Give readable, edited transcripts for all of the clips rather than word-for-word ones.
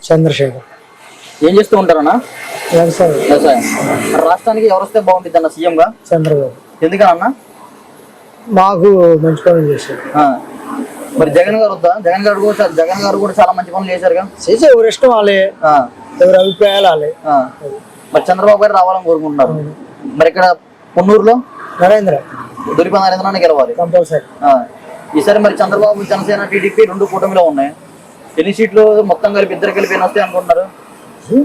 చంద్రశేఖర్. ఏం చేస్తూ ఉంటారన్నా? వ్యవసాయం. మరి రాష్ట్రానికి ఎవరు వస్తే బాగుంటుంది అన్న సీఎం గా? చంద్రబాబు. ఎందుకన్నా? మాకు మంచి పనులు చేశారు. మరి జగన్ గారు వద్దా? జగన్ గారు కూడా చాలా మంచి పనులు చేశారుగా. చేసే ఎవరి ఇష్టం వాళ్ళే, ఎవరి అభిప్రాయాలు వాళ్ళే. మరి చంద్రబాబు గారు రావాలని కోరుకుంటున్నారు. మరి ఇక్కడ పొన్నూరులో దొరిపా నరేంద్రనాథ్ గెలవాలి కంపల్సరీ. ఈసారి మరి చంద్రబాబు, జనసేన, టీడీపీ రెండు కూటమిలో ఉన్నాయి. ఎన్ని సీట్లు మొత్తం కలిపి ఇద్దరు కలిపి ఎన్ని వస్తాయి అనుకుంటున్నారు?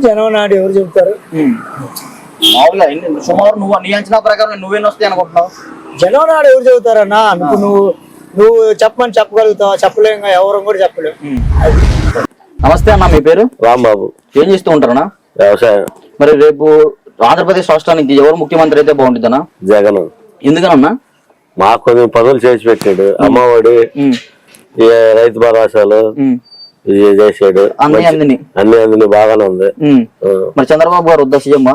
జనం నాడు ఎవరు చెబుతారు? మామూలుగా సుమారు నువ్వు నీ అంచనా ప్రకారం నువ్వేం వస్తాయి అనుకుంటున్నావు? జనం నాడు ఎవరు చెబుతారన్నా? నువ్వు చెప్పమని చెప్పగలుగుతావా? చెప్పలేము, ఎవరు కూడా చెప్పలేము. నమస్తే అన్న, మీ పేరు? రాంబాబు. ఏం చేస్తూ ఉంటారన్నా? వ్యవసాయం. మరి రేపు ఆంధ్రప్రదేశ్ రాష్ట్రానికి ఎవరు ముఖ్యమంత్రి అయితే బాగుంటుందన్నా? జగన్. ఎందుకనన్నా? మాకు కొన్ని పనులు చేసి పెట్టాడు. అమ్మఒడి, రైతు భరోసాలు చేసాడు. అన్ని బాగానే ఉంది. మరి చంద్రబాబు గారు వద్దా సీఎం?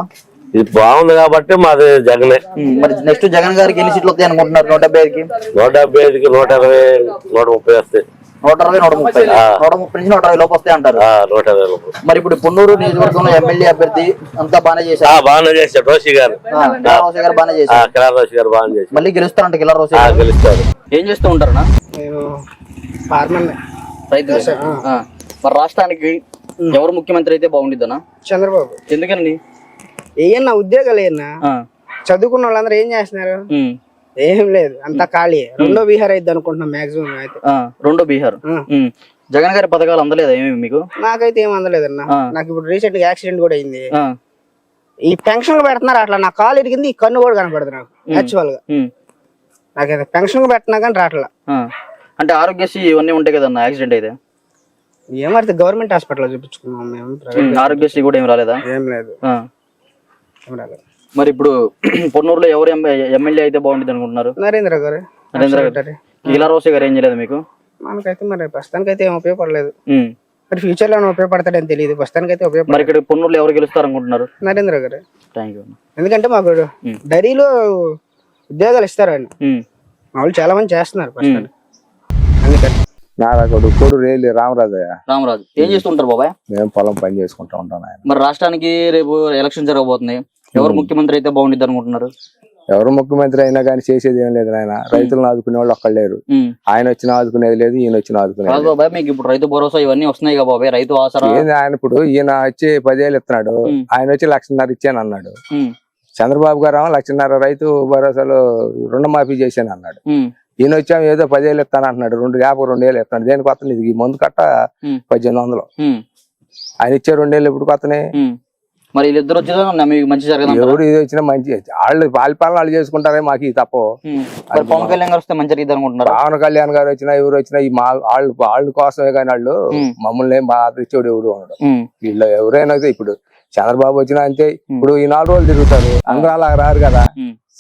ఇది బాగుంది కాబట్టి మాది జగనే. మరి నెక్స్ట్ జగన్ గారికి ఎన్ని సీట్లు వస్తాయి అనుకుంటున్నారు? 175కి 120కి 120, 130 వస్తాయి. 120, 130, 130 నుంచి 120 లోపు వస్తాయి అంటారు. 120 లోపు. మరి ఇప్పుడు పొన్నూరు నియోజకవర్గంలో ఎమ్మెల్యే అభ్యర్థి అంతా బాగానే చేశారు. బాగానే చేశాడు రోషి గారు. రోషి గారు బాగానే చేశారు. రోషి గారు బాగానే చేశారు. మళ్ళీ గెలుస్తారంట కిలా రోషి గెలుస్తారు. ఏం చేస్తూ ఉంటారన్నా? రైతు. మరి రాష్ట్రానికి ఎవరు ముఖ్యమంత్రి అయితే బాగుండిద్దనా? చంద్రబాబు. ఎందుకని? ఏమన్నా ఉద్యోగాలు ఏమన్నా? చదువుకున్న వాళ్ళందరూ ఏం చేస్తున్నారు? ఏం లేదు, అంతా ఖాళీ. రెండో బీహార్ అయితే అనుకుంటున్నాం మాక్సిమం అయితే. రెండో బీహార్. జగన్ గారి పథకాలు అందలేదా ఏమి మీకు? నాకైతే ఏం అందలేదన్నా. నాకు ఇప్పుడు రీసెంట్ గా యాక్సిడెంట్ కూడా అయింది. ఈ పెన్షన్లు పెడుతున్నారు, అట్లా నా కాలు ఇరిగింది, ఈ కన్ను కూడా కనపడదు నాకు యాక్చువల్ గా. నాకైతే పెన్షన్ పెట్టినా కానీ రావట్లా. అంటే ఆరోగ్యశ్రీ ఇవన్నీ ఉంటాయి కదన్నా యాక్సిడెంట్ అయితే? ఏమైతే గవర్నమెంట్ హాస్పిటల్ చూపించుకున్నాం మేము. ఆరోగ్యశ్రీ కూడా ఏం రాలేదా? ఏం లేదు. మరి ఇప్పుడు పొన్నూరులో ఎవరు ఎమ్మెల్యే అయితే బాగుంటుంది అనుకుంటున్నారు? నరేంద్ర గారు. కిలా రోషి గారు ఏం చేయలేదు మీకు? మనకైతే మరి ప్రస్తుతానికి అయితే ఏం ఉపయోగపడలేదు. మరి ఫ్యూచర్ లో ఉపయోగపడతాడని తెలియదు. ప్రస్తుతానికి అయితే ఉపయోగపడదు. మరి ఇక్కడ పొన్నూరులో ఎవరు గెలుస్తారు అనుకుంటున్నారు? నరేంద్ర గారు. Thank you. ఎందుకంటే మాకు డైరీలో ఉద్యోగాలు ఇస్తారు ఆయన. మా వాళ్ళు చాలా మంది చేస్తున్నారు ప్రస్తుతానికి. అందుకని నారాకొడు రేలి రామరాజయ్య. రామరాజు ఏం చేస్తుంటారు బాబాయ్? మేము పొలం పని చేసుకుంటా ఉంటాం. ఆయన మరి రాష్ట్రానికి రేపు ఎలక్షన్ జరగబోతున్నాయి. ఎవరు ముఖ్యమంత్రి అయితే బాగుండిద్ది అనుకుంటున్నారు? ఎవరు ముఖ్యమంత్రి అయినా కానీ చేసేది ఏం లేదు. ఆయన రైతులను ఆదుకునే వాళ్ళు ఒక్కళ్ళు లేరు. ఆయన వచ్చిన ఆదుకునేది లేదు, ఈయన వచ్చిన ఆదుకునేది. బాబాయ్ మీకు ఇప్పుడు రైతు భరోసా ఇవన్నీ వస్తున్నాయి కదా బాబాయ్, రైతు ఆసరా. ఆయన ఇప్పుడు ఈయన వచ్చి 10,000 ఇస్తున్నాడు, ఆయన వచ్చి 1,50,000 ఇచ్చాను అన్నాడు. చంద్రబాబు గారు 1,50,000 రైతు భరోసాలో రుణమాఫీ చేశాను అన్నాడు. ఈయన వచ్చాము ఏదో 10,000 ఇస్తాను అంటున్నాడు. 2,000 ఇస్తాడు. దేనికి వస్తుంది? ఇది ముందు కట్ట 1,800. ఆయన ఇచ్చే 2 ఏళ్ళు ఇప్పుడు కొత్తనే. మరి వీళ్ళిద్దరు వచ్చేదా మీకు మంచి జరగదు? ఎవరు ఇది వచ్చినా మంచి, వాళ్ళు పాలన వాళ్ళు చేసుకుంటారే, మాకు ఈ తప్ప. పవన్ కళ్యాణ్ గారు వస్తే మంచి జరిగింది అనుకుంటున్నారు? పవన్ కళ్యాణ్ గారు వచ్చినా ఎవరు వచ్చినా ఈ వాళ్ళ కోసమే కానీ వాళ్ళు మమ్మల్ని ఏం బాధ ఇచ్చేవాడు ఎవడు అన్నాడు. వీళ్ళు ఎవరైనా ఇప్పుడు చంద్రబాబు వచ్చినా అంతే. ఇప్పుడు ఈ 4 రోజులు తిరుగుతారు, అందరూ అలా రారు కదా.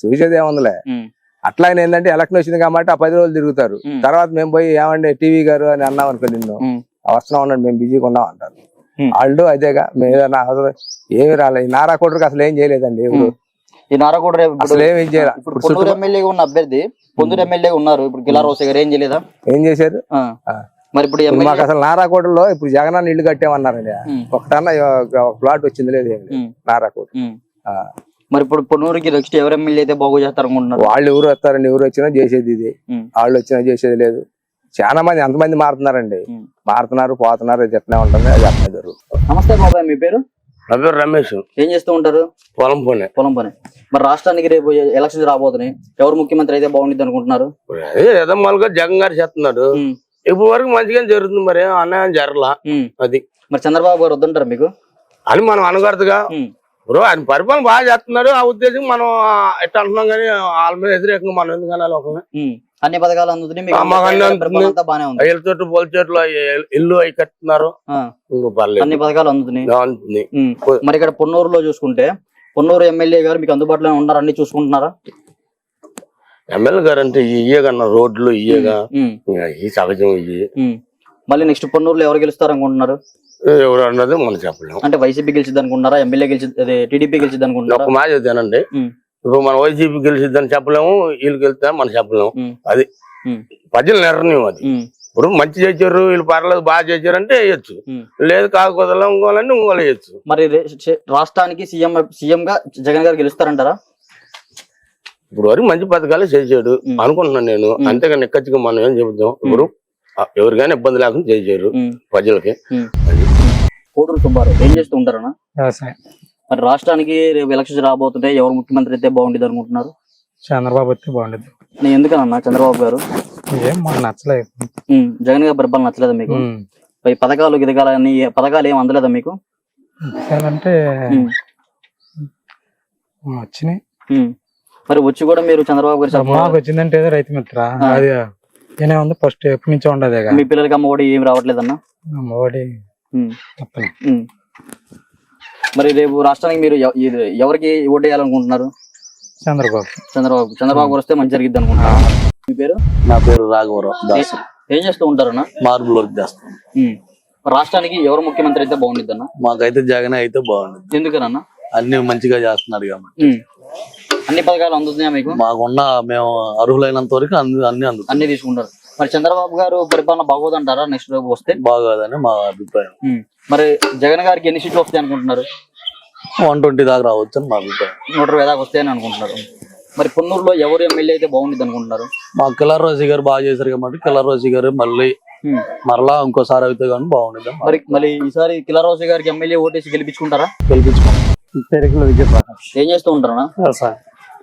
చూసేది ఏముందిలే. అట్లా ఆయన ఏంటంటే ఎలక్షన్ వచ్చింది కాబట్టి ఆ 10 రోజులు తిరుగుతారు. తర్వాత మేము పోయి ఏమంటే టీవీ గారు అని అన్నాం అనుకో, నిన్ను వస్తున్నాం అన్నాడు, మేము బిజీగా ఉన్నాం అంటారు వాళ్ళు. అదేగా మేము ఏదైనా అవసరం ఏమి రాలేదు. ఈ నారా కోటరికి అసలు ఏం చేయలేదండి. ఈ నారా కోట అసలు ఏమి చేయాలి. పొన్నూరు ఎమ్మెల్యేగా ఉన్న అభ్యర్థి పొందూరు ఎమ్మెల్యేగా ఉన్నారు. ఇప్పుడు కిలా రోషి గారు ఏం చేయలేదా? ఏం చేశారు? మరి ఇప్పుడు మాకు అసలు నారాకోటలో ఇప్పుడు జగనాన్ని ఇల్లు కట్టామన్నారండి. ఒకటన్నా ప్లాట్ వచ్చింది లేదు నారాకోట. మరి ఇప్పుడు పొన్నూరుకి నెక్స్ట్ ఎవరు ఎమ్మెల్యే అయితే బాగు చేస్తారు అనుకుంటున్నారు? వాళ్ళు ఎవరు వస్తారండి, ఎవరు వచ్చినా చేసేది ఇది, వాళ్ళు వచ్చినా చేసేది లేదు. చాలా మంది ఎంతమంది మారుతున్నారండి, మారుతున్నారు పోతున్నారు, చెప్తూనే ఉంటుంది. అది అట్లా జరుగుతుంది. నమస్తే బాబాయ్, మీ పేరు? నా పేరు రమేష్. ఏం చేస్తూ ఉంటారు? పొలం పని. మరి రాష్ట్రానికి రేపు ఎలక్షన్స్ రాబోతున్నాయి. ఎవరు ముఖ్యమంత్రి అయితే బాగుంటుంది అనుకుంటున్నారు? ఏదో మామూలుగా జగన్ గారు చేస్తున్నాడు. ఇప్పుడు వరకు మంచిగా జరుగుతుంది, మరి అన్యాయం జరగలా. అది మరి చంద్రబాబు గారు వద్దంటారు మీకు అని మనం అనకూడదుగా. ఇప్పుడు ఆయన పరిపాలన బాగా చేస్తున్నాడు, ఆ ఉద్దేశం మనం ఎట్లా అంటున్నాం. కానీ వాళ్ళ మీద వ్యతిరేకంగా మనం ఎందుకు అనాలి? ఒకమే అన్ని పథకాలు అందుతున్నాయి, పోల్చేట్లు ఇల్లు అవి కట్టున్నారు, అన్ని పథకాలు అందుతున్నాయి. మరి ఇక్కడ పొన్నూరులో చూసుకుంటే పొన్నూరు ఎమ్మెల్యే గారు మీకు అందుబాటులో ఉన్నారు, అన్ని చూసుకుంటున్నారా? ఎమ్మెల్యే గారు అంటే ఇయ్యగన్న రోడ్లు ఇయ్యగా ఈ సహజం ఇవి. మళ్ళీ నెక్స్ట్ పొన్నూరులో ఎవరు గెలుస్తారు అనుకుంటున్నారు? ఎవరు అన్నది మనం చెప్పలేము. అంటే వైసీపీ గెలిచిద్ది అనుకుంటున్నారా? ఎమ్మెల్యే గెలిచి టీడీపీ గెలిచిద్ది అనుకుంటున్నారా? ఒక మాట చెప్తానండి, ఇప్పుడు మనం వైసీపీ గెలిచిద్దని చెప్పలేము, వీళ్ళు గెలుస్తారని మనం చెప్పలేము. అది ప్రజల నిర్ణయం. అది ఇప్పుడు మంచి చేశారు వీళ్ళు పర్లేదు బాగా చేశారు అంటే వేయచ్చు, లేదు కాకపోతే ఇంకోవాలంటే ఇంకోళ్ళు వేయచ్చు. మరి రాష్ట్రానికి సీఎం గా జగన్ గారు గెలుస్తారంటారా? ఇప్పుడు వరకు మంచి పథకాలు చేసాడు అనుకుంటున్నాను నేను, అంతేగాని ఎక్కచ్చిగా మనం ఏం చెబుతాం. ఇప్పుడు ఎవరికైనా ఇబ్బంది లేకుండా చేశారు ప్రజలకి. కోటూరు సుబ్బారావు ఏం చేస్తూ ఉంటారన్నా? మరి రాష్ట్రానికి రేపు ఎలక్షన్స్ రాబోతుంటే ఎవరు ముఖ్యమంత్రి అయితే బాగుండేది అనుకుంటున్నారు? చంద్రబాబు అయితే బాగుండేది. ఎందుకనన్నా చంద్రబాబు గారు? ఏం మాకు నచ్చలేదు. జగన్ గారి పరిపాలన నచ్చలేదా మీకు? ఈ పథకాలు గిదకాలని పథకాలు ఏం అందలేదా మీకు? అంటే వచ్చినాయి. మరి వచ్చి కూడా మీరు చంద్రబాబు గారు మాకు వచ్చిందంటే ఏదో రైతు మిత్ర అది ఏనే ఉంది ఫస్ట్ ఎప్పటి నుంచో ఉండదు. మీ పిల్లలకి అమ్మఒడి ఏం రావట్లేదన్నా? అమ్మఒడి మరి రేపు రాష్ట్రానికి మీరు ఎవరికి ఓటు వేయాలనుకుంటున్నారు? చంద్రబాబు వస్తే మంచి జరిగిద్ది అనుకుంటున్నారు. మీ పేరు? నా పేరు రాఘవరావు దాస్. ఏం చేస్తూ ఉంటారన్నా? మార్బుల్ వర్క్ చేస్తాం. రాష్ట్రానికి ఎవరు ముఖ్యమంత్రి అయితే బాగుండిద్ది అన్న? మాకైతే జగన్ అయితే బాగుండేది. ఎందుకనన్నా? అన్ని మంచిగా చేస్తున్నాడు కాబట్టి. అన్ని పథకాలు అందుతున్నాయా మీకు? మాకున్న మేము అర్హులైనంత వరకు అన్ని తీసుకుంటారు. మరి చంద్రబాబు గారు పరిపాలన బాగోదంటారా నెక్స్ట్ రేపు వస్తే? బాగోదని మా అభిప్రాయం. మరి జగన్ గారికి ఎన్ని సీట్లు వస్తాయి అనుకుంటున్నారు? 120 దాకా రావచ్చు అని మా అభిప్రాయం. 120 దాకా వస్తాయని అనుకుంటున్నారు. మరి పొన్నూరులో ఎవరు ఎమ్మెల్యే అయితే బాగుంటుంది అనుకుంటున్నారు? మా కిల్లర్ రోసి గారు బాగా చేశారు కాబట్టి కిల్లర్ రోసి గారు మరలా ఇంకోసారి అయితే కానీ బాగుండేది. మరి ఈసారి కిల్లరోజు గారికి ఎమ్మెల్యే ఓటేసి గెలిపించుకుంటారా? గెలిపించుకోండి. ఏం చేస్తూ ఉంటారా?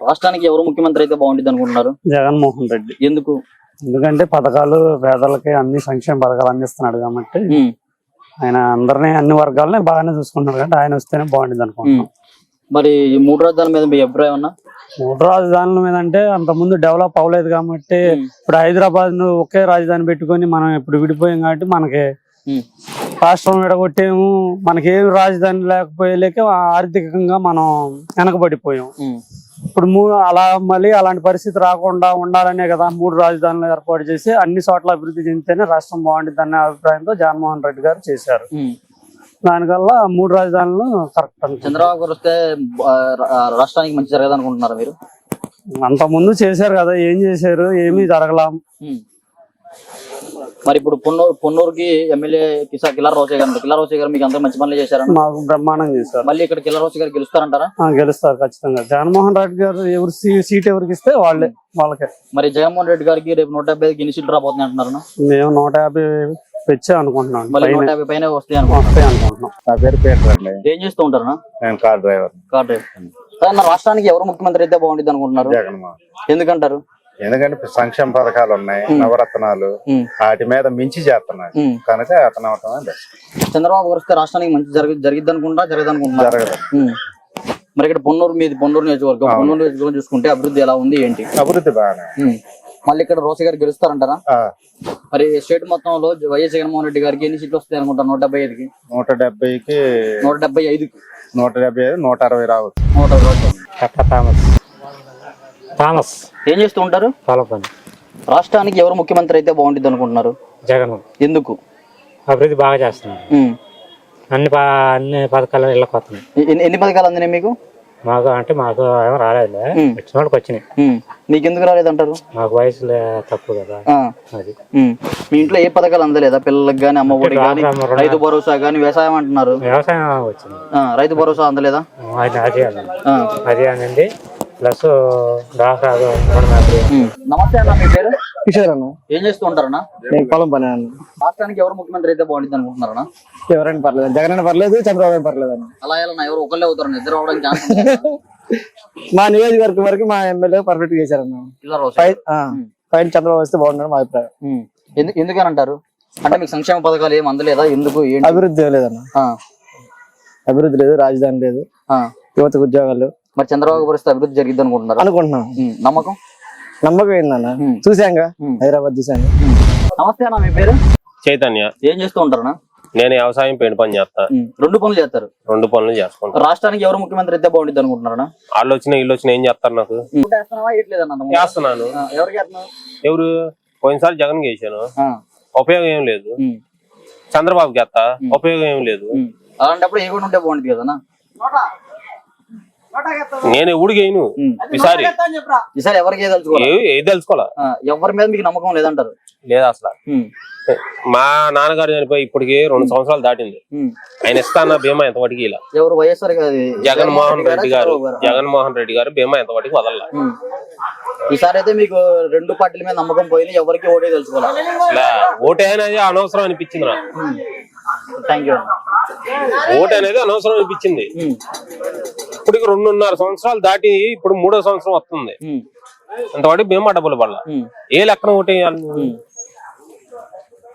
రాష్ట్రానికి ఎవరు ముఖ్యమంత్రి అయితే బాగుంటుంది అనుకుంటున్నారు? జగన్మోహన్ రెడ్డి. ఎందుకు? ఎందుకంటే పథకాలు పేదలకి అన్ని సంక్షేమ పథకాలు అందిస్తున్నాడు కాబట్టి ఆయన అందరినీ అన్ని వర్గాలని బాగానే చూసుకుంటున్నాడు కాబట్టి ఆయన వస్తేనే బాగుంటుంది అనుకుంటున్నాం. మరి ఈ 3 రాజధానుల మీద మీ అభిప్రాయం అన్నా? 3 రాజధానుల మీద అంటే అంత ముందు డెవలప్ అవ్వలేదు కాబట్టి ఇప్పుడు హైదరాబాద్ ను ఒకే రాజధాని పెట్టుకొని మనం ఇప్పుడు విడిపోయాం కాబట్టి మనకి రాష్ట్రం విడగొట్టేము, మనకి ఏం రాజధాని లేకపోయేలేక ఆర్థికంగా మనం వెనకబడిపోయాం. ఇప్పుడు అలా మళ్ళీ అలాంటి పరిస్థితి రాకుండా ఉండాలనే కదా 3 రాజధానులు ఏర్పాటు చేసి అన్ని చోట్ల అభివృద్ధి చెందితేనే రాష్ట్రం బాగుంటుంది అనే అభిప్రాయంతో జగన్మోహన్ రెడ్డి గారు చేశారు. దానివల్ల 3 రాజధానులు కరెక్ట్. చంద్రబాబు గారు వస్తే రాష్ట్రానికి మంచి జరగదు అనుకుంటున్నారు మీరు? అంత ముందు చేశారు కదా, ఏం చేశారు? ఏమీ జరగలా. మరి ఇప్పుడు పొన్నూరుకి ఎమ్మెల్యే కిల్లరోజే గారు మీకు అందరూ మంచి పనులు చేశారు? మాకు బ్రహ్మాండం చేశారు. మళ్ళీ ఇక్కడ కిల్లరోజే గారు గెలుస్తారంటారా? గెలుస్తారు ఖచ్చితంగా. జగన్మోహన్ రెడ్డి గారు ఎవరు సీట్ ఎవరికి ఇస్తే వాళ్ళకే. మరి జగన్మోహన్ రెడ్డి గారికి రేపు 175 ఎన్ని సీట్లు రాబోతున్నాయి అంటున్నారు? మేము 150 వచ్చే అనుకుంటున్నాం. మళ్ళీ 150 పైన వస్తాయి అనుకుంటున్నాం. నా పేరు పీటర్ అండి. ఏం చేస్తూ ఉంటారు? నేను కార్ డ్రైవర్. రాష్ట్రానికి ఎవరు ముఖ్యమంత్రి అయితే బాగుంటుంది అనుకుంటున్నారు? ఎందుకంటారు? ఎందుకంటే సంక్షేమ పథకాలు ఉన్నాయి, నవరత్నాలు, వాటి మీద మించి చేస్తున్నాయి కనుక అతను అవటమే బెస్ట్. చంద్రబాబు గారు వస్తే రాష్ట్రానికి మంచి జరిగిద్ది అనుకుంటా? జరగదు. మరి ఇక్కడ పొన్నూరు నియోజకవర్గం చూసుకుంటే అభివృద్ధి ఎలా ఉంది ఏంటి? అభివృద్ధి బాగానే. మళ్ళీ ఇక్కడ రోసే గారు గెలుస్తారంటారా? మరి స్టేట్ మొత్తంలో వైఎస్ జగన్మోహన్ రెడ్డి గారికి ఎన్ని సీట్లు వస్తాయి అనుకుంటారు? 175కి 175కి 175 175 160 రావచ్చు. 160 థామస్. ఏం చేస్తూ ఉంటారు? రాష్ట్రానికి ఎవరు ముఖ్యమంత్రి అయితే బాగుంటుంది అనుకుంటున్నారు? జగన్. ఎందుకు? అభివృద్ధి బాగా చేస్తున్నారు. అన్ని పథకాలు ఇళ్ళకొస్తున్నాయి. ఎన్ని పథకాలు అందినాయి మీకు? మాకు ఏమో రాలేదు, వచ్చిన వాళ్ళకి వచ్చినాయి. మీకెందుకు రాలేదంటారు? మాకు వయసు తక్కువ కదా. అది మీ ఇంట్లో ఏ పథకాలు అందలేదా? పిల్లలకు గానీ, అమ్మ ఒడి గానీ, రైతు భరోసా గానీ, వ్యవసాయం అంటున్నారు. వ్యవసాయం వచ్చింది. రైతు భరోసా అందలేదా? అది అనండి. ప్లస్ నమస్తే అన్న, మీ పేరు? కిషోర్ అన్న. ఏం చేస్తూ ఉంటారన్నా? పొలం పని అన్న. రాష్ట్రానికి ఎవరు ముఖ్యమంత్రి అయితే బాగుంటుంది అనుకుంటున్నారన్నా? ఎవరైనా పర్లేదు, జగన్ పర్లేదు, చంద్రబాబు పర్లేదు అన్న. అలా ఎలా ఎవరు ఒకళ్ళే అవుతారు? ఇద్దరు అవడానికి ఛాన్స్? మా నియోజకవర్గం వరకు మా ఎమ్మెల్యే పర్ఫెక్ట్ చేశారన్న. పైన చంద్రబాబు వస్తే బాగుంటుంది మా అభిప్రాయం. ఎందుకని అంటారు? అంటే మీకు సంక్షేమ పథకాలు ఏం అందలేదా? ఎందుకు? అభివృద్ధి లేదన్న. అభివృద్ధి లేదు, రాజధాని లేదు, యువతకు ఉద్యోగాలు. మరి చంద్రబాబు పరిస్థితి అభివృద్ధి జరిగిద్ది అనుకుంటున్నాం. నమ్మకం ఏందన్న? చూసాంగా, హైదరాబాద్ చూసాను. నమస్తే అన్న, మీ పేరు? చైతన్య. ఏం చేస్తూ ఉంటారన్నా? నేను వ్యవసాయం, పెయింట్ పని చేస్తా. 2 పనులు చేస్తారు? 2 పనులు చేసుకుంటా. రాష్ట్రానికి ఎవరు ముఖ్యమంత్రి అయితే బాగుంటుంది అనుకుంటున్నారా? వాళ్ళు వచ్చినా వీళ్ళు వచ్చినా ఏం చేస్తారు? నాకు చేస్తున్నాను. ఎవరు? పోయినసారి జగన్ చేశాను, ఉపయోగం ఏం లేదు. చంద్రబాబుకి చేస్తా, ఉపయోగం ఏం లేదు. అలాంటప్పుడు ఏ కూడా ఉంటే బాగుంటుంది కదా. నేను ఊడికి అయిను ఈసారి ఈసారి ఎవరికి తెలుసుకోవాలి ఏది తెలుసుకోవాలా ఎవరి మీద మీకు నమ్మకం లేదంటారు లేదా అసలు మా నాన్నగారు చనిపోయి ఇప్పటికి 2 సంవత్సరాలు దాటింది. ఆయన ఇస్తాన్న బీమా ఎంత వాటికి ఇలా ఎవరు వైఎస్ఆర్ జగన్మోహన్ రెడ్డి గారు బీమా ఎంత వాటికి వదల. ఈసారి అయితే మీకు 2 పార్టీల మీద నమ్మకం పోయింది, ఎవరికి ఓటే తెలుసుకోవాలి. ఓటే అనేది అనవసరం అనిపించింది నాకు. Thank you. ఓటు అనేది అనవసరం అనిపించింది. ఇప్పటికి 2.5 సంవత్సరాలు దాటి ఇప్పుడు 3వ సంవత్సరం వస్తుంది. అంతవాటి బీమా డబ్బులు పడాల. ఏ లెక్కన ఓటేయాలి?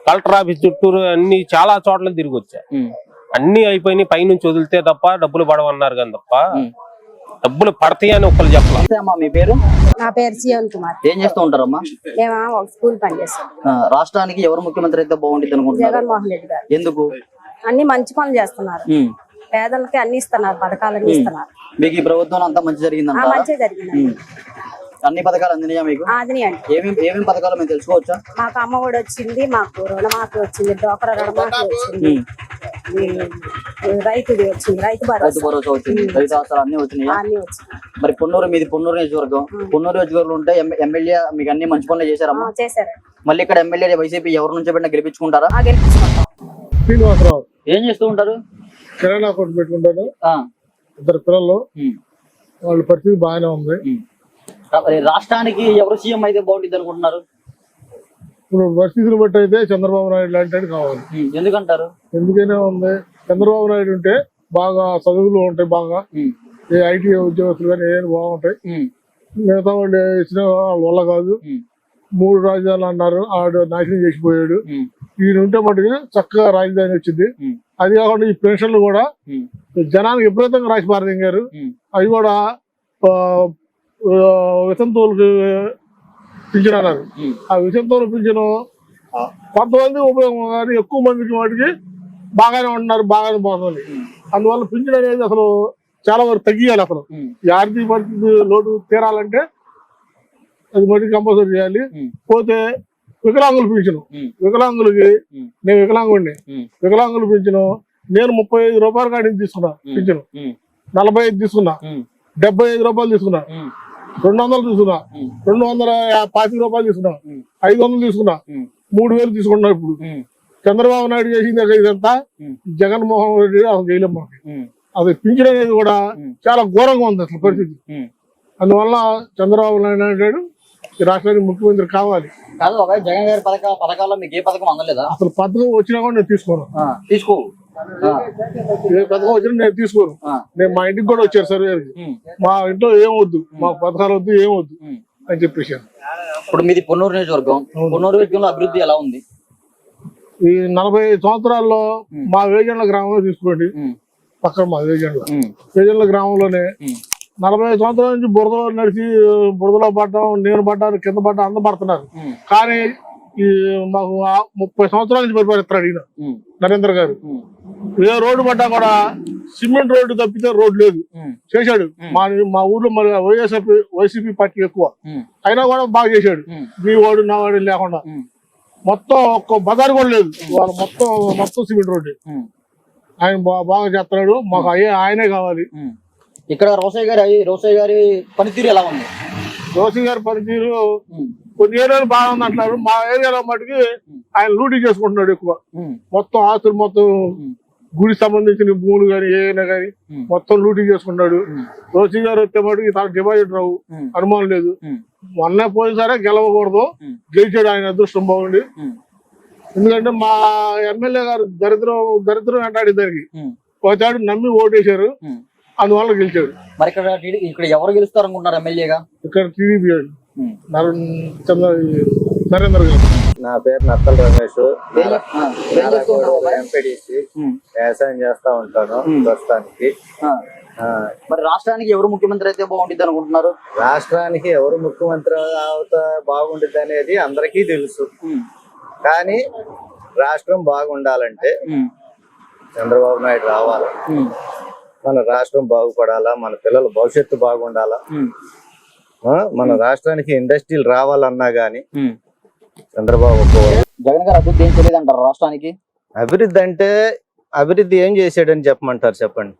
కలెక్టర్ ఆఫీస్ చుట్టూరు అన్ని చాలా చోట్ల తిరిగి వచ్చా. అన్ని అయిపోయినాయి, పైనుంచి వదిలితే తప్ప డబ్బులు పడవన్నారు కానీ తప్ప డబ్బులు పడతాయి అని ఒకళ్ళు చెప్పాలి. అమ్మా మీ పేరు? నా పేరు జీవన్ కుమార్. ఏం చేస్తూ ఉంటారమ్మా? మేము ఒక స్కూల్ పనిచేస్తాం. రాష్ట్రానికి ఎవరు ముఖ్యమంత్రి అయితే బాగుంటుంది అనుకుంటున్నారు? జగన్మోహన్ రెడ్డి గారు. ఎందుకు? అన్ని మంచి పనులు చేస్తున్నారు, పేదలకి అన్ని ఇస్తున్నారు, పథకాలన్నీ ఇస్తున్నారు. మీకు ఈ ప్రభుత్వం అంతా మంచి జరిగిందంట? మంచి జరిగింది. అన్ని పథకాలు అందినాయా మీకు? అది అండి. ఏమేమి పథకాలు మేము తెలుసుకోవచ్చా? మాకు అమ్మ ఒడి వచ్చింది, మాకు రుణమాఫీ వచ్చింది, డోక్రా రుణమాఫీ వచ్చింది, రైతుది వచ్చింది, రైతు భరోసా వచ్చింది, రైతు ఆసరా అన్ని వచ్చినాయి. అన్ని వచ్చింది. మరి మీది పొన్నూరు నియోజకవర్గం. పొన్నూరు నియోజకవర్గం ఉంటే ఎమ్మెల్యే మీకు అన్ని మంచి పనులు చేశారమ్మా? చేశారు. మళ్ళీ ఇక్కడ ఎమ్మెల్యే వైసీపీ ఎవరి నుంచి పెట్టినా గెలిపించుకుంటారా? గెలిపించుకుంటాం. శ్రీనివాసరావు. ఏం చేస్తూ ఉంటారు? కిరాణా కొట్టు పెట్టుకుంటాను. 2 పిల్లలు, వాళ్ళ పరిస్థితి బాగానే ఉంది. రాష్ట్రానికి ఎవరు సీఎం అయితే బాగుంటుంది అనుకుంటున్నారు? ఇప్పుడు పరిస్థితులు బట్టి అయితే చంద్రబాబు నాయుడు లాంటి కావాలి. ఎందుకంటారు? ఎందుకైనా ఉంది, చంద్రబాబు నాయుడు ఉంటే బాగా చదువులు ఉంటాయి, బాగా ఏ ఐటీ ఉద్యోగస్తులు కానీ ఏమైనా బాగుంటాయి. మిగతా వాళ్ళు ఇచ్చిన వాళ్ళ వల్ల కాదు. 3 రాజధానులు అన్నారు, ఆడు నాశనం చేసిపోయాడు. ఈయన ఉంటే మటుకు చక్కగా రాజధాని వచ్చింది. అది కాకుండా ఈ పెన్షన్లు కూడా జనానికి విపరీతంగా రాసి పారదింగారు. అవి కూడా వితంతువులకు పింఛన్ అన్నారు. ఆ వితంతువులు పింఛను కొంతమంది ఉపయోగం కానీ ఎక్కువ మందికి వాటికి బాగానే ఉంటున్నారు, బాగానే పోతుంది. అందువల్ల పింఛన్ అనేది అసలు చాలా వరకు తగ్గియాలి. అసలు ఈ ఆర్థిక పరిస్థితి లోటు తీరాలంటే అది మటుకు కంపల్సరీ చేయాలి. పోతే వికలాంగులు పింఛను, వికలాంగులకి నేను వికలాంగుడిని, వికలాంగులు పింఛను నేను 35 రూపాయల కాడికి తీసుకున్నా పింఛను, 45 తీసుకున్నా, 75 రూపాయలు తీసుకున్నా, 200 తీసుకున్నా, 225 రూపాయలు తీసుకున్నా, 500 తీసుకున్నా, 3000 తీసుకున్నా. ఇప్పుడు చంద్రబాబు నాయుడు చేసింది ఇదంతా జగన్మోహన్ రెడ్డి అసలు చేయలేము. మాకు అది పింఛన్ అనేది కూడా చాలా ఘోరంగా ఉంది అసలు పరిస్థితి. అందువల్ల చంద్రబాబు నాయుడు ఈ రాష్ట్రానికి ముఖ్యమంత్రి కావాలి. కాదు, జగన్ గారి పథకాల్లో మీకు ఏ పథకం అందలేదా? అసలు పథకం వచ్చినా కూడా నేను తీసుకోను. ఏ పథకం వచ్చినా నేను తీసుకోను. నేను మా ఇంటికి కూడా వచ్చారు సర్వేకి, మా ఇంట్లో ఏమొద్దు, మాకు పథకాలు వద్దు, ఏమొద్దు అని చెప్పేసి. ఇప్పుడు మీది పొన్నూరు నియోజకవర్గం. పొన్నూరు నియోజకవర్గంలో అభివృద్ధి ఎలా ఉంది? ఈ 45 సంవత్సరాల్లో మా వేజండ్ల గ్రామంలో తీసుకోండి, పక్కన మా వేజండ్ల గ్రామంలోనే 45 సంవత్సరాల నుంచి బురదలో నడిచి బురదలో పడ్డాం, నేను పడ్డాను, కింద పడ్డా, అందరూ పడుతున్నారు. కానీ ఈ మాకు 30 సంవత్సరాల నుంచి పరిపాలిస్తున్నాడు ఈయన నరేంద్ర గారు. ఏ రోడ్డు పడ్డా కూడా సిమెంట్ రోడ్డు తప్పితే రోడ్డు లేదు, చేశాడు. మా ఊర్లో మరి వైసీపీ పార్టీ ఎక్కువ అయినా కూడా బాగా చేశాడు. మీ వాడు నా వాడు లేకుండా మొత్తం ఒక్క బజారు కూడా లేదు, వాళ్ళు మొత్తం సిమెంట్ రోడ్డు. ఆయన బాగా చేస్తున్నాడు, మాకు ఆయనే కావాలి. ఇక్కడ రోసయ్య గారి పనితీరు ఎలా ఉంది? రోసయ్య గారి పనితీరు కొన్ని ఏరియాలు బాగా ఉంది అంటున్నారు. మా ఏరియాలో మటుకి ఆయన లూటీ చేసుకుంటున్నాడు ఎక్కువ. మొత్తం ఆస్తులు మొత్తం గుడి సంబంధించిన భూములు కానీ ఏదైనా కానీ మొత్తం లూటీ చేసుకుంటాడు. రోసయ్య గారు వస్తే మటుకి తన డిపాజిట్ రావు, అనుమానం లేదు. మొన్న పోయినసారే గెలవకూడదు, గెలిచాడు ఆయన అదృష్టం బాగుండి. ఎందుకంటే మా ఎమ్మెల్యే గారు దరిద్రం అంటాడు ఇద్దరికి. ఒకసారి నమ్మి ఓటేశారు, అందువల్ల గెలిచాడు. మరి ఇక్కడ ఎవరు గెలుస్తారు అనుకుంటున్నారు ఎమ్మెల్యేగా? ఇక్కడ టీడీపీ నరేంద్ర గారు. నా పేరు నత్తల రమేష్, ఎంపీడీసీ. వ్యవసాయం చేస్తా ఉంటాను ప్రస్తుతానికి. మరి రాష్ట్రానికి ఎవరు ముఖ్యమంత్రి అయితే బాగుంటుంది అనుకుంటున్నారు? రాష్ట్రానికి ఎవరు ముఖ్యమంత్రి అవుతా బాగుంటుంది అనేది అందరికీ తెలుసు. కానీ రాష్ట్రం బాగుండాలంటే చంద్రబాబు నాయుడు రావాలి. మన రాష్ట్రం బాగుపడాలా, మన పిల్లల భవిష్యత్తు బాగుండాలా, మన రాష్ట్రానికి ఇండస్ట్రీలు రావాలన్నా గానీ చంద్రబాబు జగన్ గారు అభివృద్ధి ఏం తెలియదు అంటారు రాష్ట్రానికి? అభివృద్ధి అంటే అభివృద్ధి ఏం చేశాడని చెప్పమంటారు చెప్పండి.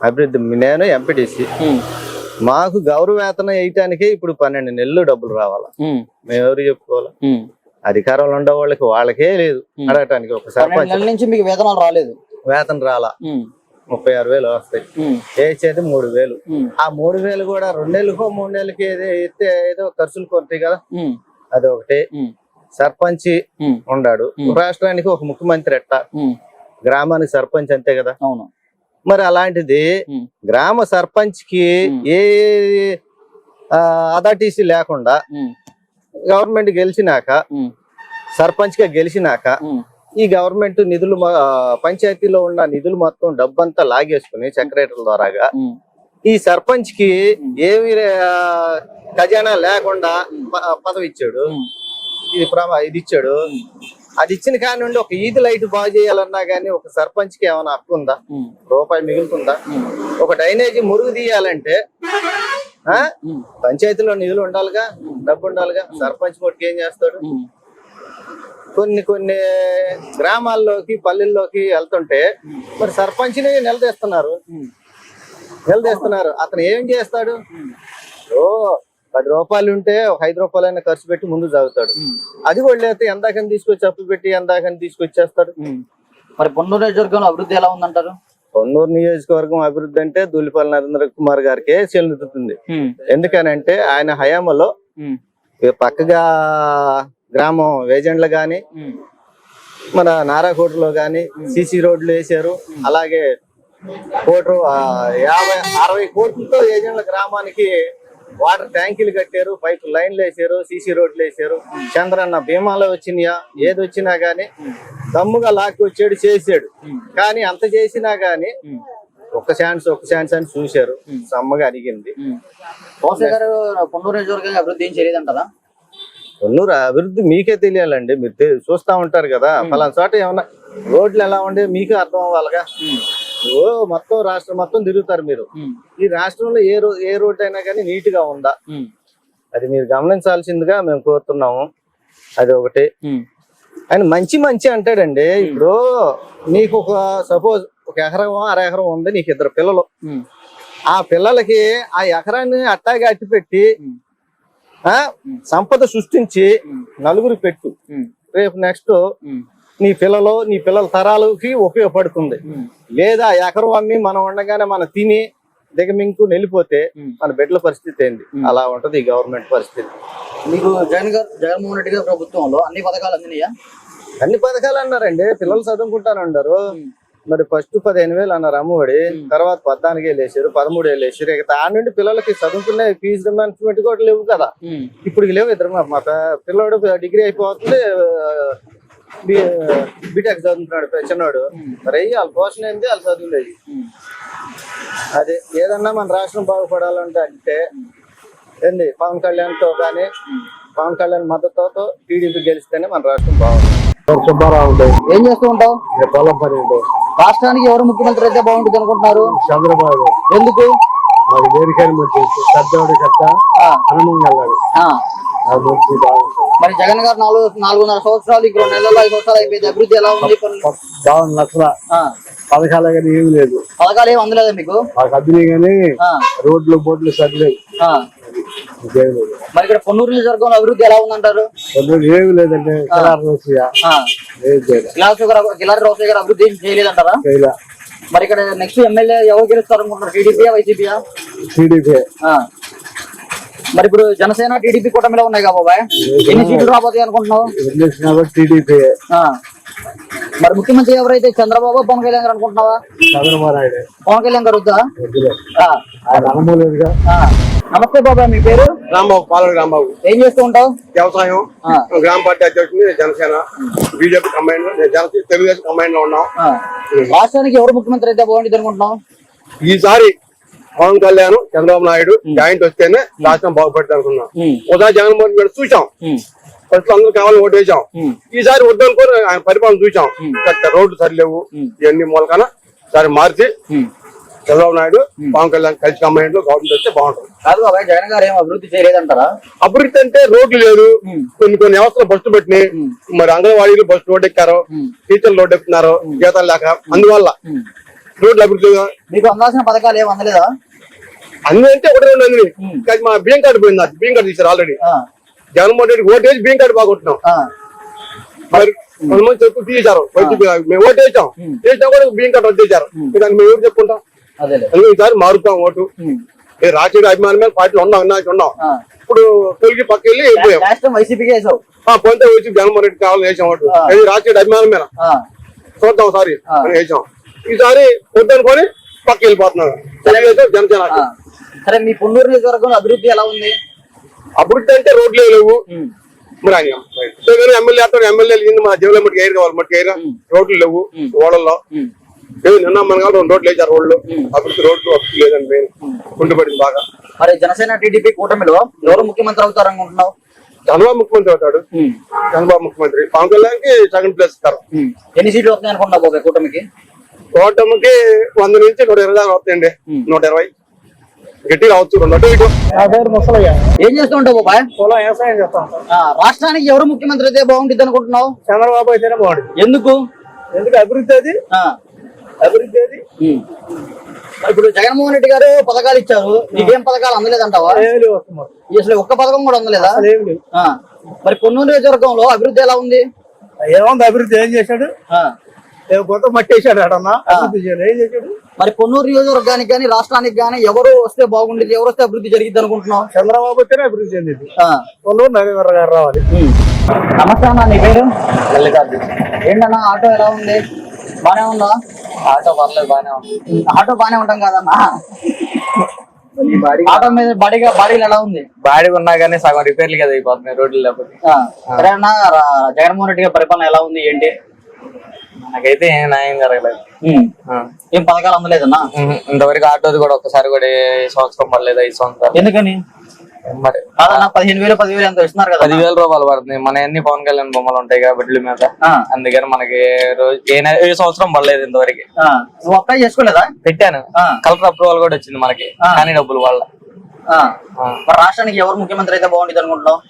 అభివృద్ధి నేను ఎంపీటీసీ, మాకు గౌరవ వేతనం వేయటానికే ఇప్పుడు 12 నెలలు డబ్బులు రావాలా. మేము ఎవరు చెప్పుకోవాలా? అధికారంలో ఉండే వాళ్ళకే లేదు అడగటానికి. ఒక సర్పంచ్ నుంచి మీకు వేతనాలు రాలేదు? వేతనం రాలా, 36,000 వస్తాయి, వేసేది 3,000. ఆ 3,000 కూడా 2 నెలలకో 3 నెలలకి ఎత్తే ఏదో ఖర్చులు కొట్టాయి కదా, అది ఒకటి. సర్పంచ్ ఉన్నాడు, రాష్ట్రానికి ఒక ముఖ్యమంత్రి ఎట్ట, గ్రామానికి సర్పంచ్ అంతే కదా. మరి అలాంటిది గ్రామ సర్పంచ్ కి ఏ అథారిటీసీ లేకుండా గవర్నమెంట్ గెలిచినాక, సర్పంచ్ గా గెలిచినాక ఈ గవర్నమెంట్ నిధులు పంచాయతీలో ఉన్న నిధులు మొత్తం డబ్బంతా లాగేసుకుని సెక్రటరీల ద్వారాగా ఈ సర్పంచ్ కి ఏమి ఖజానా లేకుండా పదవి ఇచ్చాడు. ఇది ఇచ్చాడు. అది ఇచ్చిన కాని నుండి ఒక ఈది లైట్ బాగు చేయాలన్నా గానీ ఒక సర్పంచ్ కి ఏమైనా హక్కు ఉందా? రూపాయి మిగులుతుందా? ఒక డ్రైనేజీ మురుగు తీయాలంటే పంచాయతీలో నిధులు ఉండాలిగా, డబ్బు ఉండాలిగా. సర్పంచ్ కొట్టుకు ఏం చేస్తాడు? కొన్ని గ్రామాల్లోకి పల్లెల్లోకి వెళ్తుంటే మరి సర్పంచ్ ని నిలదీస్తున్నారు. అతను ఏం చేస్తాడు? 10 రూపాయలు ఉంటే ఒక 5 రూపాయలైనా ఖర్చు పెట్టి ముందు చదువుతాడు. అది కూడా లేకపోతే ఎందాకని తీసుకొచ్చి అప్పు పెట్టి ఎందాకని తీసుకొచ్చేస్తాడు. మరి పొన్నూరు నియోజకవర్గంలో అభివృద్ధి ఎలా ఉందంటారు? పొన్నూరు నియోజకవర్గం అభివృద్ధి అంటే దూలిపల్లి నరేంద్ర కుమార్ గారికే చెందుతుంది. ఎందుకనంటే ఆయన హయాంలో పక్కగా గ్రామం వేజెండ్లు గాని మన నారాకోటలో గాని సిసి రోడ్లు వేసారు. అలాగే 60 కోట్లతో ఏజెండ్ల గ్రామానికి వాటర్ ట్యాంకీలు కట్టారు, పైపు లైన్లు వేసారు, సిసి రోడ్లు వేసారు. చంద్రన్న భీమాలో వచ్చినాయా? ఏది వచ్చినా గానీ దమ్ముగా లాక్కి వచ్చాడు, చేసాడు. కానీ అంత చేసినా గానీ ఒక ఛాన్స్ అని చూశారు. సమ్మగా అడిగింది. పొన్నూరు నియోజకవర్గం అభివృద్ధి ఏం చేయలేదంటారా? పొన్నూరు అభివృద్ధి మీకే తెలియాలండి, మీరు చూస్తా ఉంటారు కదా. పలానా చోట ఏమన్నా రోడ్లు ఎలా ఉండే మీకు అర్థం అవ్వాలిగా. మొత్తం రాష్ట్రం మొత్తం తిరుగుతారు మీరు. ఈ రాష్ట్రంలో ఏ రోడ్ అయినా కానీ నీట్ గా ఉందా? అది మీరు గమనించాల్సిందిగా మేము కోరుతున్నాము. అది ఒకటి. ఆయన మంచి అంటాడండి. ఇప్పుడు నీకు ఒక సపోజ్ ఒక ఎకరం 1/2 ఎకరం ఉంది, నీకు 2 పిల్లలు. ఆ పిల్లలకి ఆ ఎకరాన్ని అట్టాగా అట్టి పెట్టి సంపద సృష్టించి నలుగురు పెట్టు. రేపు నెక్స్ట్ నీ పిల్లల తరాలకి ఉపయోగపడుతుంది. లేదా ఎకరం అమ్మి మనం ఉండగానే మనం తిని దిగమింకు వెళ్ళిపోతే మన బిడ్డల పరిస్థితి ఏంది? అలా ఉంటది ఈ గవర్నమెంట్ పరిస్థితి. మీకు జగన్మోహన్ రెడ్డి గారి ప్రభుత్వంలో అన్ని పథకాలు అందినాయా? అన్ని పథకాలు అన్నారండి. పిల్లలు చదువుకుంటానన్నారు. మరి ఫస్ట్ 15,000 అన్నారు అమ్మఒడి, తర్వాత 14,000 వేసారు, 13,000 వేసారు. ఇక దాని నుండి పిల్లలకి చదువుకునే ఫీజు రిమెంబర్స్మెంట్ కూడా లేవు కదా. ఇప్పుడు లేవు. ఇద్దరు మా పిల్లడు డిగ్రీ అయిపోతుంది, బీటెక్ చదువుతున్నాడు చిన్నవాడు. మరి వాళ్ళ పోషణ ఏంది, వాళ్ళ చదువులేదు. అదే ఏదన్నా మన రాష్ట్రం బాగుపడాలంటే ఏంది పవన్ కళ్యాణ్ తో కానీ పవన్ కళ్యాణ్ మద్దతుతో టీడీపీ గెలిస్తేనే మన రాష్ట్రం బాగుంటుంది. ఏం చేస్తూ ఉంటావు? పొలం పని ఉంటుంది. రాష్ట్రానికి ఎవరు ముఖ్యమంత్రి అయితే బాగుంటుంది అనుకుంటున్నారు? చంద్రబాబు. ఎందుకు? మరి వేరికైనా మంచి పెద్దవాడి కట్ట హనుమంగా వెళ్ళాలి. మరి జగన్ గారు 4.5 సంవత్సరాలు, 2 నెలల్లో 5 సంవత్సరాలు అయిపోయింది. అభివృద్ధి ఎలా ఉంది? బాగుంది. లక్షల పథకాలు కానీ ఏమి లేదు. పథకాలు ఏమి అందలేదా మీకు? అభినయ కానీ రోడ్లు బోట్లు సరిలేదు. మరి ఇక్కడ పొన్నూరు నియోజకవర్గంలో అభివృద్ధి ఎలా ఉందంటారు? ఏమి లేదంటే కిలారి రోసయ్య గారు అభివృద్ధి ఏం చేయలేదంటారా? మరి ఇక్కడ నెక్స్ట్ ఎమ్మెల్యే ఎవరు గెలుస్తారు అనుకుంటున్నారు? టీడీపీయా వైసీపీయా? టీడీపీ. మరి ఇప్పుడు జనసేన టీడీపీ కూటమిలో ఉన్నాయి కదా బాబాయ్, ఎన్ని సీట్లు రాబోతాయి అనుకుంటున్నావు? టీడీపీ. మరి ముఖ్యమంత్రి ఎవరైతే చంద్రబాబు, పవన్ కళ్యాణ్ గారు అనుకుంటున్నావా? పవన్ కళ్యాణ్ గారు వద్దా? నమస్తే బాబాయ్, మీ పేరు? రాంబాబు, పాలూరు రాంబాబు. ఏం చేస్తూ ఉంటావు? వ్యవసాయం. గ్రామ పార్టీ అధ్యక్షుడు Janasena, BJP combine, Telugu Desam combine లో ఉన్నాం. రాష్ట్రానికి ఎవరు ముఖ్యమంత్రి అయితే బాగుంటుంది అనుకుంటున్నాం? ఈసారి పవన్ కళ్యాణ్, చంద్రబాబు నాయుడు జాయింట్ వస్తేనే రాష్ట్రం బాగుపడుతుంది అనుకున్నాం. ఒకసారి జగన్మోహన్ రెడ్డి చూసాం, ఫస్ట్ అందరూ కావాలని ఓటు వేసాం. ఈసారి వద్దనుకోని ఆయన పరిపాలన చూసాం. రోడ్లు సరిలేవు, ఇవన్నీ మూలకన సరే మార్చి చంద్రబాబు నాయుడు, పవన్ కళ్యాణ్ కలిసి కంబైన్ లో గవర్నమెంట్ వస్తే బాగుంటుంది. కాదు బాబాయ్, జగన్ గారు ఏం అభివృద్ధి చేయలేదంటారా? అభివృద్ధి అంటే రోడ్లు లేదు, కొన్ని వ్యవస్థలు బస్సు పెట్టినాయి. మరి అంగన్వాడీలు బస్సు రోడ్డు ఎక్కారు, టీచర్లు రోడ్డు ఎక్కుతున్నారు జీతాలు లేక. అందువల్ల రోడ్లు అభివృద్ధి మీకు అందాల్సిన పథకాలు ఏమి అందలేదా? అన్ని అంటే ఒకటి రెండు అంది. కానీ మా బియ్యం కార్డు పోయింది, అది బియ్యం కార్డు తీశారు ఆల్రెడీ. జగన్మోహన్ రెడ్డి ఓటేసి బియ్యం కార్డు బాగుంటున్నాం. మరి కొంతమంది చెప్పు తీశారు, మేము ఓటు వేసాం, వేసినా కూడా బియ్యం కార్డు వచ్చేసారు. దాన్ని మేము ఎవరు చెప్పుకుంటాం? ఈసారి మారుతాం ఓటు. రాజకీయ అభిమానమే పార్టీలో ఉన్నాం. ఇప్పుడు తొలిగి పక్క వెళ్ళి పోతే వచ్చి జగన్మోహన్ రెడ్డి కావాలని వేసాం ఓటు. రాజకీయ అభిమానమేనా చూద్దాం ఒకసారి అని వేసాం. ఈసారి వద్దనుకొని పక్క వెళ్ళిపోతున్నారు జనసేన. సరే, మీ పొన్నూరు నియోజకవర్గంలో అభివృద్ధి ఎలా ఉంది? అభివృద్ధి అంటే రోడ్లే లేవు. మరి ఎమ్మెల్యేలు మా జీవన మట్టి ఎయిర్ కావాలి, మట్టి ఎయిర్ రోడ్లు లేవు. ఓడల్లో నిన్న మన కాదు 2 రోడ్లు వేసారు. రోడ్లు అభివృద్ధి లేదండి, మెయిన్ కుంటుపడింది బాగా. మరి జనసేన టీడీపీ కూటమిలో ఎవరు ముఖ్యమంత్రి అవుతారు అనుకుంటున్నావు? చంద్రబాబు ముఖ్యమంత్రి అవుతాడు. చంద్రబాబు ముఖ్యమంత్రి, పవన్ కళ్యాణ్కి సెకండ్ ప్లేస్ ఇస్తారు. ఎన్ని సీట్లు వస్తాయి అనుకుంటున్నావు కూటమికి? కూటమికి 100 నుంచి 120 దాకా వస్తాయండి. 120 గట్టి రావచ్చు. 2 ఏం చేస్తూ ఉంటావు బాబాయ్? వ్యవసాయం చేస్తాం. రాష్ట్రానికి ఎవరు ముఖ్యమంత్రి అయితే బాగుంటుంది అనుకుంటున్నావు? చంద్రబాబు అయితేనే బాగుంటుంది. ఎందుకు? అభివృద్ధి అది ఇప్పుడు జగన్మోహన్ రెడ్డి గారు పథకాలు ఇచ్చారు, నీకేం పథకాలు అందలేదంటావా? అసలు ఒక్క పథకం కూడా అందలేదా? మరి పొన్నూరు నియోజకవర్గంలో అభివృద్ధి ఎలా ఉంది? ఏముంది అభివృద్ధి? ఏం చేశాడు? కొత్త మట్టి వేసాడు. ఏం చేశాడు? మరి పొన్నూరు నియోజకవర్గానికి కానీ రాష్ట్రానికి కానీ ఎవరు వస్తే బాగుండేది, ఎవరు వస్తే అభివృద్ధి జరిగింది అనుకుంటున్నావు? చంద్రబాబు వస్తేనే అభివృద్ధి చెందింది. పొన్నూరు నరేంద్ర గారు రావాలి. నమస్తే అన్న, నీ పేరు? ఏంటన్నా ఆటో ఎలా ఉంది? బానే ఉందా? ఆటో పర్లేదు, బానే ఉంది. ఆటో బానే ఉంటాం కదన్నా. ఆటో మీద బాడీలు ఎలా ఉంది? బాడీ ఉన్నా కానీ సగం రిపేర్లు కదా అయిపోతున్నాయి రోడ్లు లేకపోతే. సరే అన్న, జగన్మోహన్ రెడ్డి గారి పరిపాలన ఎలా ఉంది ఏంటి? నాకైతే ఏం న్యాయం జరగలేదు. ఏం పథకాలు అందలేదన్నా? ఇంతవరకు ఆటోది కూడా ఒక్కసారి కూడా ఈ సంవత్సరం పడలేదు. 5 సంవత్సరాలు. ఎందుకని? మరి 15,000 10,000 ఎంత ఇస్తున్నారు కదా? 10,000 రూపాయలు పడుతుంది. మన అన్ని పవన్ కళ్యాణ్ బొమ్మలు ఉంటాయి కాబట్టి మీద, అందుకని మనకి ఏ సంవత్సరం పడలేదు ఇంతవరకు. నువ్వు అప్లై చేసుకోలేదా? పెట్టాను, కలెక్టర్ అప్రూవల్ కూడా వచ్చింది మనకి, కానీ డబ్బులు వాళ్ళ. మరి రాష్ట్రానికి ఎవరు ముఖ్యమంత్రి అయితే బాగుంటుంది అనుకుంటున్నావు?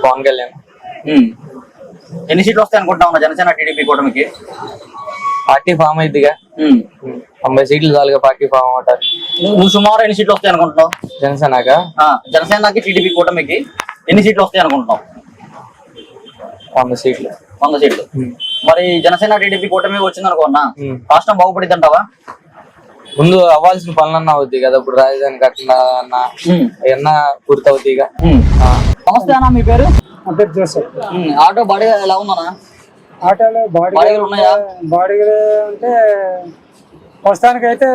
పవన్ కళ్యాణ్. ఎన్ని సీట్లు వస్తాయి అనుకుంటున్నావు జనసేన టీడీపీ కూటమికి? పార్టీ ఫామ్ అయిద్దిగా. 90 సీట్లు చాలుగా పార్టీ ఫామ్ అవుతారు. నువ్వు సుమారు ఎన్ని సీట్లు వస్తాయి అనుకుంటున్నావు? జనసేనకి టీడీపీ కూటమికి ఎన్ని సీట్లు వస్తాయి అనుకుంటున్నావు? 100 సీట్లు. 100 సీట్లు. మరి జనసేన టీడీపీ కూటమి వచ్చింది అనుకోన్నా, రాష్ట్రం బాగుపడిద్ది అంటావా? ముందు అవ్వాల్సిన పనులన్నా అవుతాయి కదా. ఇప్పుడు రాజధాని కట్టినా అవన్నా పూర్తి అవుతాయి. నమస్తే అన్న, మీ పేరు? ఆటో బాడీ ఎలా ఉందన్నా? ఆటోలో బాడీలు ఉన్నాయా? బాడీలు అంటే ప్రస్తుతానికి అయితే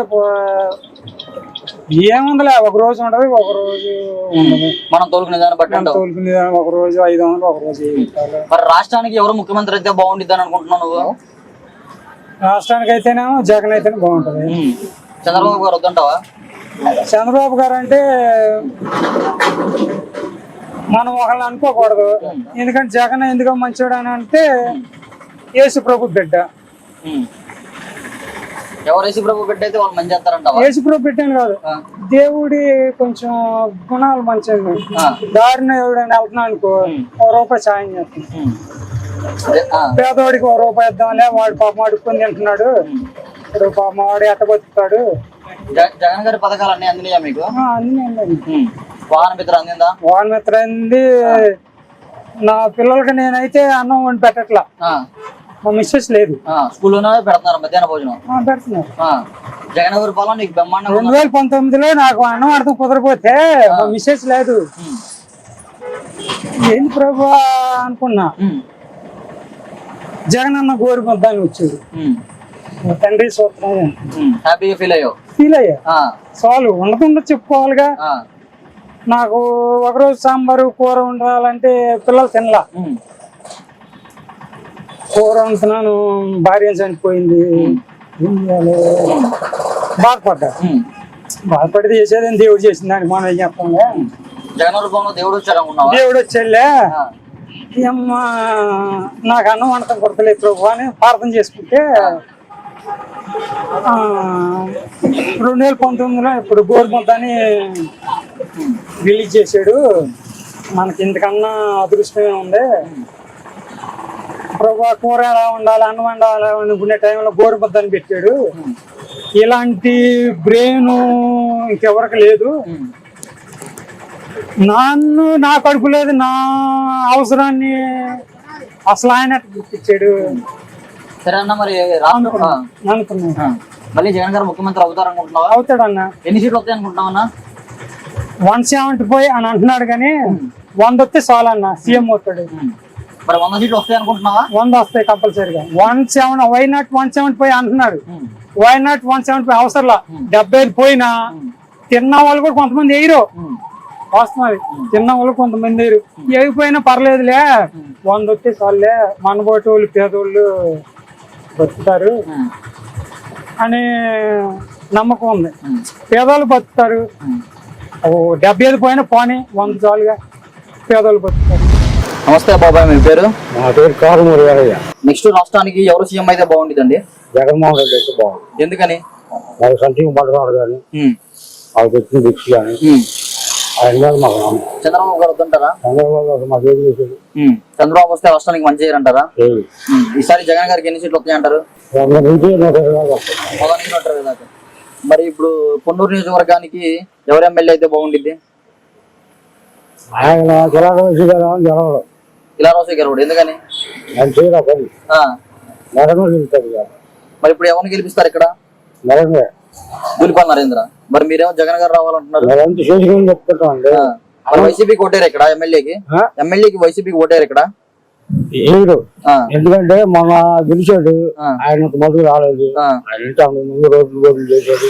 ఏముందిలే, ఒక రోజు ఉంటది, ఒక రోజు ఉండదు. మనం తోలుకునే దాన్ని బట్టి తోలుకునే ఒక రోజు 500, ఒక రోజు. మరి రాష్ట్రానికి ఎవరు ముఖ్యమంత్రి అయితే బాగుంటుంది అని అనుకుంటున్నావు నువ్వు? రాష్ట్రానికి అయితేనేమో జగన్ అయితేనే బాగుంటది. చంద్రబాబు గారు వద్దంటావా? చంద్రబాబు గారు అంటే మనం ఒకళ్ళని అనుకోకూడదు. ఎందుకంటే జగన్ ఎందుకో మంచివాడు అని అంటే యేసు ప్రభు బిడ్డ. ఎవరు యేసు ప్రభు బిడ్డ అయితే వాళ్ళు మంచి చేస్తారంటావా? యేసు ప్రభు బిడ్డ అని కాదు, దేవుడి కొంచెం గుణాలు మంచిగా. దారిని ఎవడైనా వెళ్తున్నా అనుకో, 1 రూపాయి సాయం చేస్తాం. పేదవాడికి 1 రూపాయి ఇద్దాంలే, వాడు పాపం అడుక్కొని తింటున్నాడు, ఇప్పుడు పాపం వాడు ఎట్ట బతుకుతాడు. జగన్ గారి పథకాలు అన్ని అందినాయా మీకు? అన్ని. వాహన మిత్ర అందిందా? వాహన మిత్ర అంది. నా పిల్లలకి నేనైతే అన్నం వండి పెట్టట్లా, మా మిస్సెస్ లేదు. స్కూల్లోనే పెడుతున్నారు మధ్యాహ్న భోజనం? పెడుతున్నారు. జగన్ గారి పాలన నీకు బ్రహ్మాండం. 2019లో నాకు అన్నం అర్థం కుదరపోతే మా మిస్సెస్ లేదు. ఏంటి ప్రభు అనుకున్నా, జగన్ అన్న గోరు ముద్దాన్ని వచ్చాడు. తండ్రి సూత్రం హ్యాపీగా ఫీల్ అయ్యా. చాలు, ఉండకుండా చెప్పుకోవాలిగా. నాకు ఒకరోజు సాంబారు కూర ఉండాలంటే పిల్లలు తినలా. కూర వండుతున్నాను, భార్య చనిపోయింది, బాధపడ్డా. బాధపడితే చేసేది దేవుడు చేసింది దానికి మనం ఏం చెప్తాంగా. దేవుడు వచ్చాడులే, అమ్మా నాకు అన్నం వండటం కొడతలేదు ప్రభు అని ప్రార్థన చేసుకుంటే 2019లో ఇప్పుడు గోరుముద్దని రిలీజ్ చేశాడు. మనకి ఇంతకన్నా అదృష్టమే ఉంది. ప్రభు కూర ఎలా ఉండాలి, అన్నం వండాలి అనుకునే టైంలో గోరుముద్దని పెట్టాడు. ఇలాంటి బ్రెయిన్ ఇంకెవరికి లేదు. నా కడుపు లేదు, నా అవసరాన్ని అసలు ఆయన గుర్తించాడు. సరే అన్న, మరి అనుకున్నాను. మళ్ళీ జగన్ గారు ముఖ్యమంత్రి అవుతారనుకుంటున్నావా? అవుతాడన్న. ఎన్ని సీట్లు వస్తాయి అనుకుంటున్నావు అన్న? 175 అని అంటున్నాడు కానీ 100 వస్తే చాలు అన్న, సీఎం అవుతాడు. మరి 100 సీట్లు వస్తాయి అనుకుంటున్నావా? 100 వస్తాయి కంపల్సరీగా. 175 అంటున్నాడు. వై నాట్ 175 అవసరంలా. 75 పోయినా తిన్న వాళ్ళు కూడా కొంతమంది వేయరు. వస్తున్నది తిన్న వాళ్ళు కొంతమంది వేయరు. వేయకపోయినా పర్లేదులే, 100 వస్తే చాలులే, మనబోటి వాళ్ళు పేదోళ్ళు బతుకుతారు అనే నమ్మకం ఉంది. పేదోళ్ళు బతుకుతారు. 75 పోయినా పోనీ, 100 చాలుగా, పేదోళ్ళు బతుకుతారు. నమస్తే బాబాయ్, మీ పేరు? నా పేరు కారుమూరి వీరయ్య. నెక్స్ట్ రాష్ట్రానికి ఎవరు సీఎం అయితే బాగుంటుందండి? జగన్మోహన్ రెడ్డి అయితే బాగుంది. ఎందుకని? నాకు సంక్షేమ పథకాలు కానీ వాళ్ళు పెట్టిన దిక్స్ కానీ ఆయన మీద మాకు నమ్మకం. చంద్రబాబు గారు వద్దంటారా? చంద్రబాబు మాకు ఏది చేసేది చంద్రబాబు వస్తే రాష్ట్రానికి మంచి చేయరంటారా? ఈసారి జగన్ గారికి ఎన్ని సీట్లు వస్తాయంటారు? 120 దాకా. మరి ఇప్పుడు పొన్నూరు నియోజకవర్గానికి ఎవరు ఎమ్మెల్యే అయితే బాగుంటుంది? ఆయన కిలారోజు గెలవడు. ఎందుకని? ఆయన చేయరా పని నరేంద్ర గెలుస్తాడు. మరి ఇప్పుడు ఎవరిని గెలిపిస్తారు ఇక్కడ? నరేంద్ర గులిపాల్ నరేంద్ర. మరి మీరేమో జగన్ గారు రావాలంటున్నారు. నరేంద్ర చేసుకుని చెప్పుకుంటాం అండి. మరి వైసీపీకి ఓటేరు ఇక్కడ? ఎమ్మెల్యేకి వైసీపీకి ఓటేరు ఇక్కడ? ఎందుకంటే మొన్న గెలిచాడు, ఆయన మొదలు రాలేదు. ఆయన ముందు రోడ్లు చేశాడు.